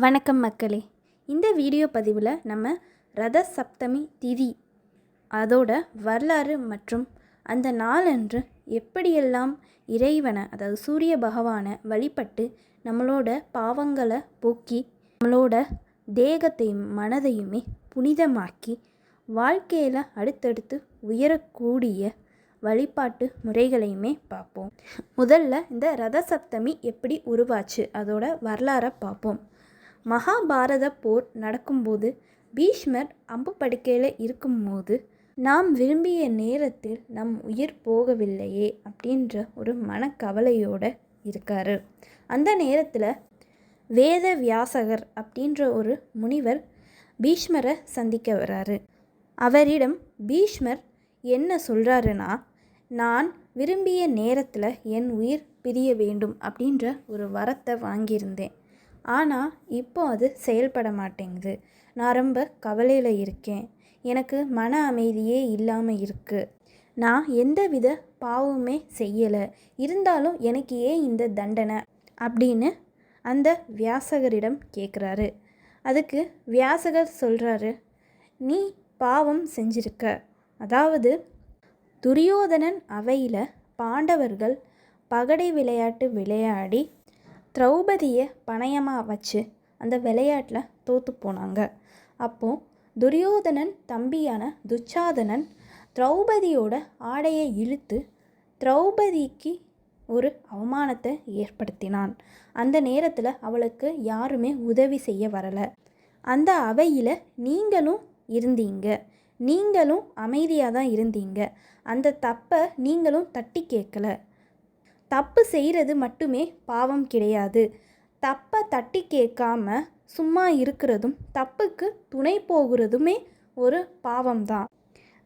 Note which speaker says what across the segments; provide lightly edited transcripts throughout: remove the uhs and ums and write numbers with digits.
Speaker 1: வணக்கம் மக்களே. இந்த வீடியோ பதிவில் நம்ம ரத சப்தமி திதி அதோட வரலாறு மற்றும் அந்த நாளன்று எப்படியெல்லாம் இறைவனை அதாவது சூரிய பகவானை வழிபட்டு நம்மளோட பாவங்களை போக்கி நம்மளோட தேகத்தையும் மனதையுமே புனிதமாக்கி வாழ்க்கையில் அடுத்தடுத்து உயரக்கூடிய வழிபாட்டு முறைகளையுமே பார்ப்போம். முதல்ல இந்த ரத சப்தமி எப்படி உருவாச்சு அதோட வரலாறை பார்ப்போம். மகாபாரத போர் நடக்கும்போது பீஷ்மர் அம்பு படுக்கையில் இருக்கும்போது நாம் விரும்பிய நேரத்தில் நம் உயிர் போகவில்லையே அப்படின்ற ஒரு மனக்கவலையோடு இருக்கார். அந்த நேரத்தில் வேத வியாசகர் அப்படின்ற ஒரு முனிவர் பீஷ்மரை சந்திக்க வர்றாரு. அவரிடம் பீஷ்மர் என்ன சொல்கிறாருன்னா, நான் விரும்பிய நேரத்தில் என் உயிர் பிரிய வேண்டும் அப்படின்ற ஒரு வரத்தை வாங்கியிருந்தேன். ஆனால் இப்போ அது செயல்பட மாட்டேங்குது. நான் ரொம்ப கவலையில் இருக்கேன். எனக்கு மன அமைதியே இல்லாமல் இருக்குது. நான் எந்தவித பாவமே செய்யலை, இருந்தாலும் எனக்கு ஏன் இந்த தண்டனை அப்படின்னு அந்த வியாசகரிடம் கேட்குறாரு. அதுக்கு வியாசகர் சொல்கிறாரு, நீ பாவம் செஞ்சிருக்க. அதாவது துரியோதனன் அவையில் பாண்டவர்கள் பகடை விளையாட்டு விளையாடி திரௌபதியை பணயமாக வச்சு அந்த விளையாட்டில் தோற்று போனாங்க. அப்போது துரியோதனன் தம்பியான துச்சாதனன் திரௌபதியோட ஆடையை இழுத்து திரௌபதிக்கு ஒரு அவமானத்தை ஏற்படுத்தினான். அந்த நேரத்தில் அவளுக்கு யாருமே உதவி செய்ய வரலை. அந்த அவையில் நீங்களும் இருந்தீங்க, நீங்களும் அமைதியாக தான் இருந்தீங்க. அந்த தப்பை நீங்களும் தட்டி கேட்கல. தப்பு செய்கிறது மட்டுமே பாவம் கிடையாது. தப்பை தட்டி கேட்காம சும்மா இருக்கிறதும் தப்புக்கு துணை போகிறதுமே ஒரு பாவம்தான்.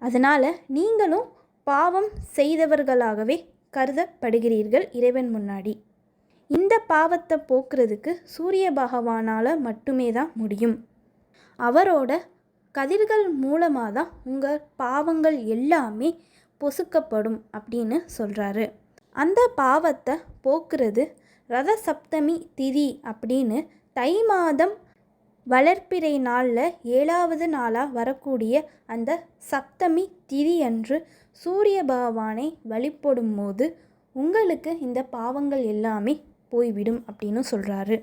Speaker 1: அதனால் நீங்களும் பாவம் செய்தவர்களாகவே கருதப்படுகிறீர்கள் இறைவன் முன்னாடி. இந்த பாவத்தை போக்குறதுக்கு சூரிய பகவானால் மட்டுமே தான் முடியும். அவரோட கதிர்கள் மூலமாக தான் உங்கள் பாவங்கள் எல்லாமே பொசுக்கப்படும் அப்படின்னு சொல்கிறாரு. அந்த பாவத்தை போக்குறது ரத சப்தமி திதி அப்படின்னு தை மாதம் வளர்ப்பிறை நாளில் 7வது நாளாக வரக்கூடிய அந்த சப்தமி திதி அன்று சூரிய பகவானை வழிபடும் போது உங்களுக்கு இந்த பாவங்கள் எல்லாமே போய்விடும் அப்படின்னு சொல்கிறாரு.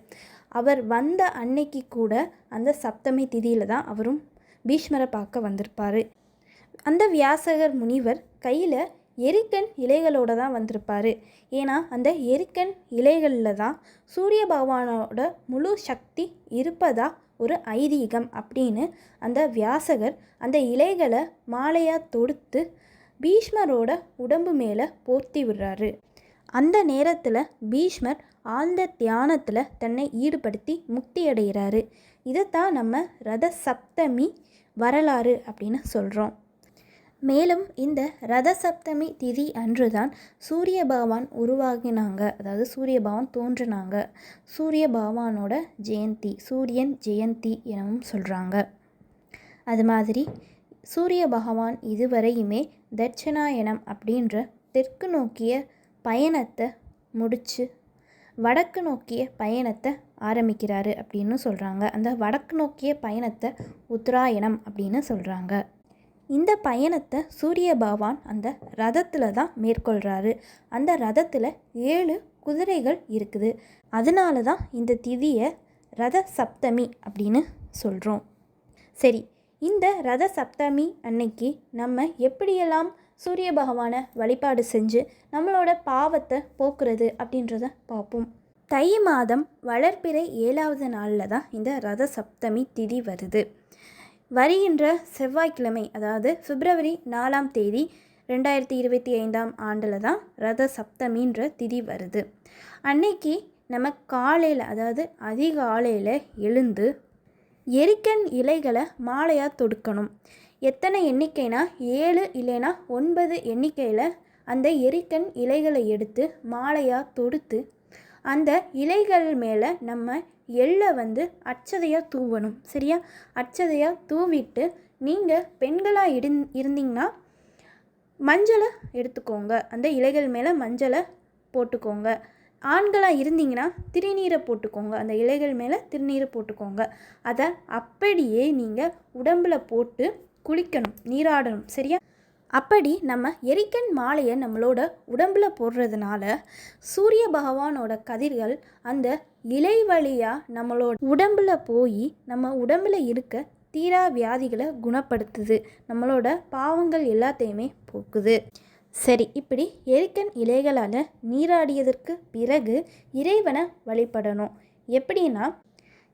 Speaker 1: அவர் வந்த அன்னைக்கு கூட அந்த சப்தமி திதியில் தான் அவரும் பீஷ்மரை பார்க்க வந்திருப்பார். அந்த வியாசகர் முனிவர் கையில் எரிக்கன் இலைகளோடு தான் வந்திருப்பார். ஏன்னா அந்த எரிக்கன் இலைகளில் தான் சூரிய பகவானோட முழு சக்தி இருப்பதா ஒரு ஐதீகம் அப்படின்னு அந்த வியாசகர் அந்த இலைகளை மாலையாக தொடுத்து பீஷ்மரோட உடம்பு மேலே போர்த்தி விடுறாரு. அந்த நேரத்தில் பீஷ்மர் ஆழ்ந்த தியானத்தில் தன்னை ஈடுபடுத்தி முக்தி அடைகிறாரு. இதைத்தான் நம்ம ரத சப்தமி வரலாறு அப்படின்னு சொல்கிறோம். மேலும் இந்த ரத சப்தமி திதி அன்றுதான் சூரிய பகவான் உருவாகினாங்க, அதாவது சூரிய பகவான் தோன்றினாங்க. சூரிய பகவானோட ஜெயந்தி, சூரியன் ஜெயந்தி எனவும் சொல்கிறாங்க. அது மாதிரி சூரிய பகவான் இதுவரையுமே தட்சிணாயனம் அப்படின்ற தெற்கு நோக்கிய பயணத்தை முடித்து வடக்கு நோக்கிய பயணத்தை ஆரம்பிக்கிறாரு அப்படின்னு சொல்கிறாங்க. அந்த வடக்கு நோக்கிய பயணத்தை உத்தராயணம் அப்படின்னு சொல்கிறாங்க. இந்த பயணத்தை சூரிய பகவான் அந்த ரதத்தில் தான் மேற்கொள்கிறாரு. அந்த ரதத்தில் 7 குதிரைகள் இருக்குது. அதனால தான் இந்த திதியை ரத சப்தமி அப்படின்னு சொல்கிறோம். சரி, இந்த ரத சப்தமி அன்னைக்கு நம்ம எப்படியெல்லாம் சூரிய பகவானை வழிபாடு செஞ்சு நம்மளோட பாவத்தை போக்குறது அப்படின்றத பார்ப்போம். தை மாதம் வளர்ப்பிறை 7வது நாளில் தான் இந்த ரத சப்தமி திதி வருது. வருகின்ற செவ்வாய்க்கிழமை, அதாவது பிப்ரவரி 4ஆம் தேதி 2025ஆம் ஆண்டில் தான் ரத சப்தமின்ற திதி வருது. அன்னைக்கு நம்ம காலையில், அதாவது அதிகாலையில் எழுந்து எரிக்கன் இலைகளை மாலையாக தொடுக்கணும். எத்தனை எண்ணிக்கைனா 7 இல்லைனா 9 எண்ணிக்கையில் அந்த எரிக்கன் இலைகளை எடுத்து மாலையாக தொடுத்து அந்த இலைகள் மேலே நம்ம எள்ளை அட்சதையாக தூவணும். சரியா? அட்சதையாக தூவிட்டு நீங்கள் பெண்களாக இருந்தீங்கன்னா மஞ்சளை எடுத்துக்கோங்க, அந்த இலைகள் மேலே மஞ்சளை போட்டுக்கோங்க. ஆண்களாக இருந்தீங்கன்னா திருநீரை போட்டுக்கோங்க, அந்த இலைகள் மேலே திருநீரை போட்டுக்கோங்க. அதை அப்படியே நீங்கள் உடம்பில் போட்டு குளிக்கணும், நீராடணும். சரியா? அப்படி நம்ம எரிக்கன் மாலையை நம்மளோட உடம்பில் போடுறதுனால சூரிய பகவானோட கதிர்கள் அந்த இலை வழியாக நம்மளோட உடம்பில் போய் நம்ம உடம்பில் இருக்க தீரா வியாதிகளை குணப்படுத்துது, நம்மளோட பாவங்கள் எல்லாத்தையுமே போக்குது. சரி, இப்படி எரிக்கன் இலைகளால் நீராடியதற்கு பிறகு இறைவனை வழிபடணும். எப்படின்னா,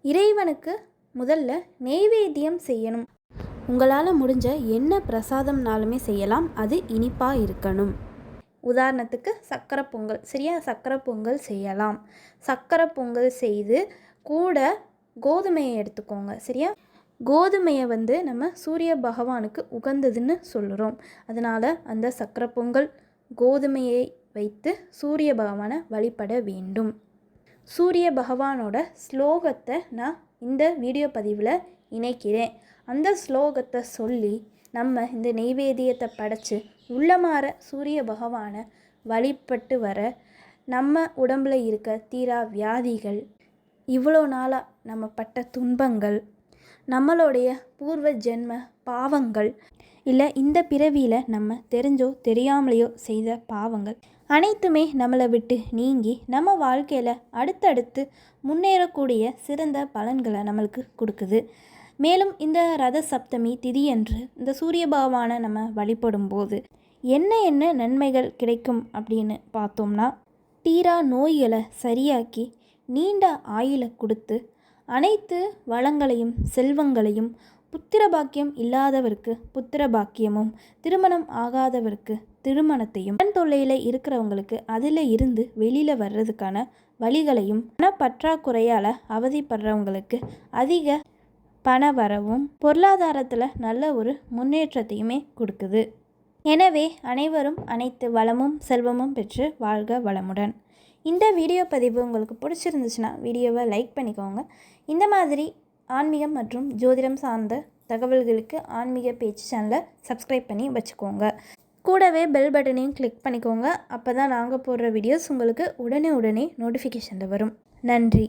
Speaker 1: இறைவனுக்கு முதல்ல நெய்வேத்தியம் செய்யணும். உங்களால் முடிஞ்ச என்ன பிரசாதம்னாலுமே செய்யலாம், அது இனிப்பாக இருக்கணும். உதாரணத்துக்கு சக்கரை பொங்கல். சரியா? சக்கரை பொங்கல் செய்யலாம். சக்கரை பொங்கல் செய்து கூட கோதுமையை எடுத்துக்கோங்க. சரியா? கோதுமையை நம்ம சூரிய பகவானுக்கு உகந்ததுன்னு சொல்லுறோம். அதனால் அந்த சக்கரை பொங்கல் கோதுமையை வைத்து சூரிய பகவானை வழிபட வேண்டும். சூரிய பகவானோட ஸ்லோகத்தை நான் இந்த வீடியோ பதிவில் இணைக்கிறேன். அந்த ஸ்லோகத்தை சொல்லி நம்ம இந்த நெய்வேத்தியத்தை படைச்சு உள்ளமாற சூரிய பகவானை வழிபட்டு வர நம்ம உடம்பில் இருக்க தீரா வியாதிகள், இவ்வளோ நாளாக நம்ம பட்ட துன்பங்கள், நம்மளுடைய பூர்வ ஜென்ம பாவங்கள், இல்லை இந்த பிறவியில் நம்ம தெரிஞ்சோ தெரியாமலையோ செய்த பாவங்கள் அனைத்துமே நம்மளை விட்டு நீங்கி நம்ம வாழ்க்கையில் அடுத்தடுத்து முன்னேறக்கூடிய சிறந்த பலன்களை நம்மளுக்கு கொடுக்குது. மேலும் இந்த ரத சப்தமி திதியன்று இந்த சூரிய பகவானை நம்ம வழிபடும் போது என்ன நன்மைகள் கிடைக்கும் அப்படின்னு பார்த்தோம்னா, தீரா நோய்களை சரியாக்கி நீண்ட ஆயுளை கொடுத்து அனைத்து வளங்களையும் செல்வங்களையும், புத்திர பாக்கியம் இல்லாதவருக்கு புத்திர பாக்கியமும், திருமணம் ஆகாதவருக்கு திருமணத்தையும், கண் தொல்லையில் இருக்கிறவங்களுக்கு அதில் இருந்து வெளியில் வர்றதுக்கான வழிகளையும், பணப்பற்றாக்குறையால் அவதிப்படுறவங்களுக்கு அதிக பண வரவும், பொருளாதாரத்தில் நல்ல ஒரு முன்னேற்றத்தையுமே கொடுக்குது. எனவே அனைவரும் அனைத்து வளமும் செல்வமும் பெற்று வாழ்க வளமுடன். இந்த வீடியோ பதிவு உங்களுக்கு பிடிச்சிருந்துச்சுன்னா வீடியோவை லைக் பண்ணிக்கோங்க. இந்த மாதிரி ஆன்மீகம் மற்றும் ஜோதிடம் சார்ந்த தகவல்களுக்கு ஆன்மீக பேச்சு சேனலை சப்ஸ்கிரைப் பண்ணி வச்சுக்கோங்க. கூடவே பெல் பட்டனையும் கிளிக் பண்ணிக்கோங்க. அப்போ தான் நாங்கள் போடுற வீடியோஸ் உங்களுக்கு உடனே நோட்டிஃபிகேஷனில் வரும். நன்றி.